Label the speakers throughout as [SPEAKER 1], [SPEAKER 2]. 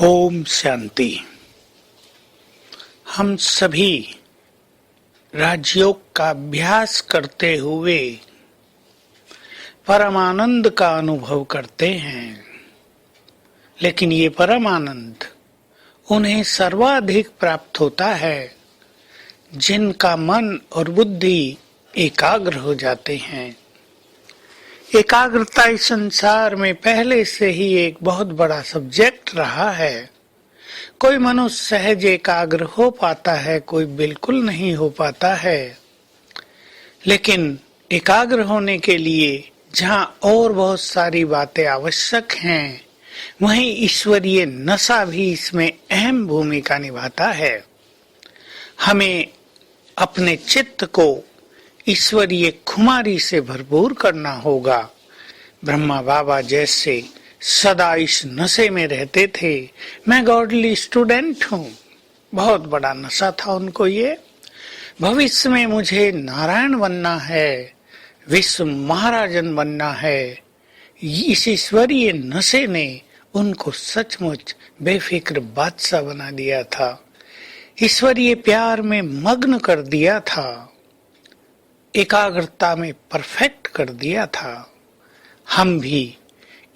[SPEAKER 1] ओम शांति। हम सभी राजयोग का अभ्यास करते हुए परम आनंद का अनुभव करते हैं, लेकिन ये परम आनंद उन्हें सर्वाधिक प्राप्त होता है जिनका मन और बुद्धि एकाग्र हो जाते हैं। एकाग्रता इस संसार में पहले से ही एक बहुत बड़ा सब्जेक्ट रहा है। कोई मनुष्य सहज एकाग्र हो पाता है, कोई बिल्कुल नहीं हो पाता है। लेकिन एकाग्र होने के लिए जहाँ और बहुत सारी बातें आवश्यक हैं, वहीं ईश्वरीय नशा भी इसमें अहम भूमिका निभाता है। हमें अपने चित्त को ईश्वरीय खुमारी से भरपूर करना होगा। ब्रह्मा बाबा जैसे सदा इस नशे में रहते थे। मैं गॉडली स्टूडेंट हूँ, बहुत बड़ा नशा था उनको ये। भविष्य में मुझे नारायण बनना है, विश्व महाराजन बनना है। इस ईश्वरीय नशे ने उनको सचमुच बेफिक्र बादशाह बना दिया था, ईश्वरीय प्यार में मग्न कर दिया था, एकाग्रता में परफेक्ट कर दिया था। हम भी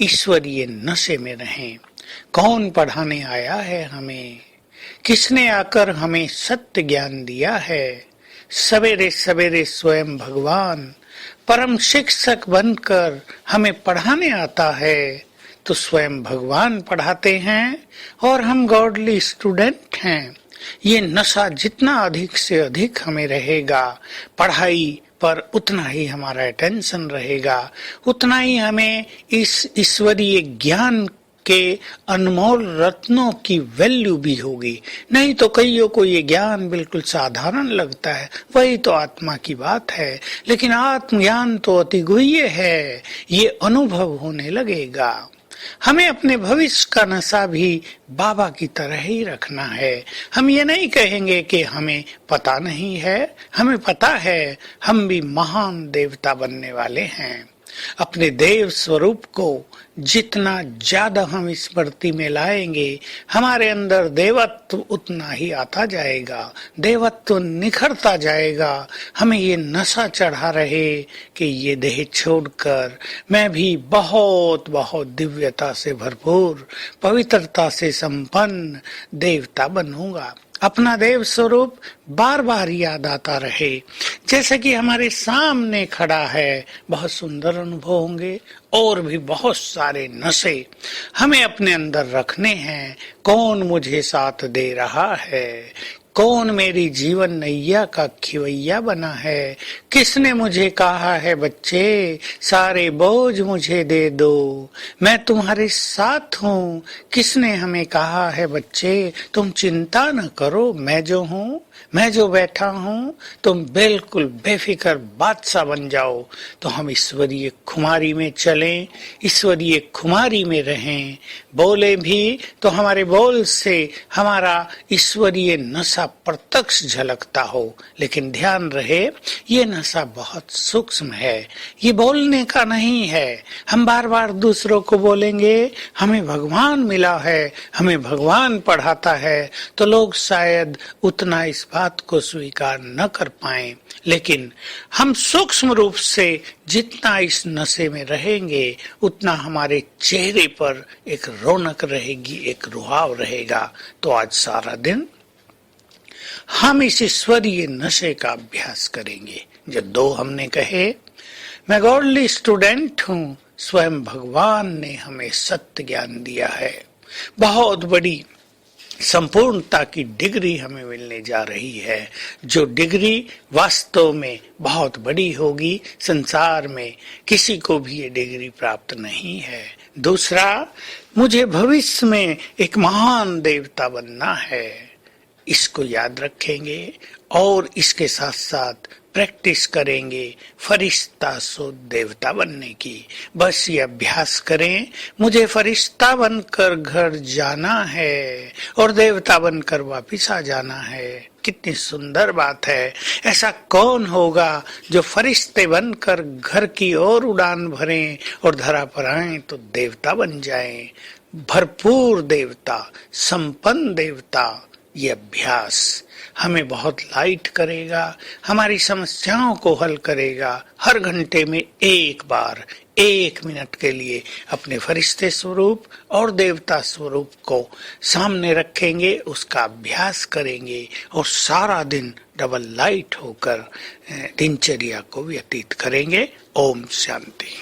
[SPEAKER 1] ईश्वरीय नशे में रहें। कौन पढ़ाने आया है हमें? किसने आकर हमें सत्य ज्ञान दिया है? सवेरे सवेरे स्वयं भगवान परम शिक्षक बनकर हमें पढ़ाने आता है। तो स्वयं भगवान पढ़ाते हैं और हम गॉडली स्टूडेंट हैं। ये नशा जितना अधिक से अधिक हमें रहेगा, पढ़ाई पर उतना ही हमारा अटेंशन रहेगा, उतना ही हमें इस ईश्वरीय ज्ञान के अनमोल रत्नों की वैल्यू भी होगी। नहीं तो कईयों को ये ज्ञान बिल्कुल साधारण लगता है, वही तो आत्मा की बात है। लेकिन आत्मज्ञान तो अति गुह्य है, ये अनुभव होने लगेगा। हमें अपने भविष्य का नशा भी बाबा की तरह ही रखना है। हम ये नहीं कहेंगे कि हमें पता नहीं है, हमें पता है। हम भी महान देवता बनने वाले हैं। अपने देव स्वरूप को जितना ज्यादा हम स्मृति में लाएंगे, हमारे अंदर देवत्व उतना ही आता जाएगा, देवत्व निखरता जाएगा। हमें ये नशा चढ़ा रहे कि ये देह छोड़कर मैं भी बहुत बहुत दिव्यता से भरपूर, पवित्रता से संपन्न देवता बनूंगा। अपना देव स्वरूप बार बार याद आता रहे, जैसे कि हमारे सामने खड़ा है। बहुत सुंदर अनुभव होंगे। और भी बहुत सारे नशे हमें अपने अंदर रखने हैं। कौन मुझे साथ दे रहा है? कौन मेरी जीवन नैया का खिवैया बना है? किसने मुझे कहा है बच्चे सारे बोझ मुझे दे दो, मैं तुम्हारे साथ हूँ? किसने हमें कहा है बच्चे तुम चिंता न करो, मैं जो हूँ, मैं जो बैठा हूँ, तुम बिल्कुल बेफिक्र बादशाह बन जाओ। तो हम ईश्वरीय खुमारी में चलें, ईश्वरीय खुमारी में रहें। बोले भी तो हमारे बोल से हमारा ईश्वरीय नशा प्रत्यक्ष झलकता हो। लेकिन ध्यान रहे, ये नशा बहुत सूक्ष्म है, ये बोलने का नहीं है। हम बार बार दूसरों को बोलेंगे हमें भगवान मिला है, हमें भगवान पढ़ाता है, तो लोग शायद उतना इस बात को स्वीकार न कर पाए। लेकिन हम सूक्ष्म रूप से जितना इस नशे में रहेंगे, उतना हमारे चेहरे पर एक रौनक रहेगी, एक रुहाव रहेगा। तो आज सारा दिन हम इस ईश्वरीय नशे का अभ्यास करेंगे। जो दो हमने कहे, मैं गॉडली स्टूडेंट हूँ, स्वयं भगवान ने हमें सत्य ज्ञान दिया है। बहुत बड़ी संपूर्णता की डिग्री हमें मिलने जा रही है, जो डिग्री वास्तव में बहुत बड़ी होगी। संसार में किसी को भी ये डिग्री प्राप्त नहीं है। दूसरा, मुझे भविष्य में एक महान देवता बनना है, इसको याद रखेंगे और इसके साथ साथ प्रैक्टिस करेंगे फरिश्ता सो देवता बनने की। बस ये अभ्यास करें, मुझे फरिश्ता बनकर घर जाना है और देवता बनकर वापिस आ जाना है। कितनी सुंदर बात है। ऐसा कौन होगा जो फरिश्ते बनकर घर की ओर उड़ान भरें और धरा पर आए तो देवता बन जाएं। भरपूर देवता, संपन्न देवता। ये अभ्यास हमें बहुत लाइट करेगा, हमारी समस्याओं को हल करेगा। हर घंटे में एक बार 1 मिनट के लिए अपने फरिश्ते स्वरूप और देवता स्वरूप को सामने रखेंगे, उसका अभ्यास करेंगे और सारा दिन डबल लाइट होकर दिनचर्या को व्यतीत करेंगे। ओम शांति।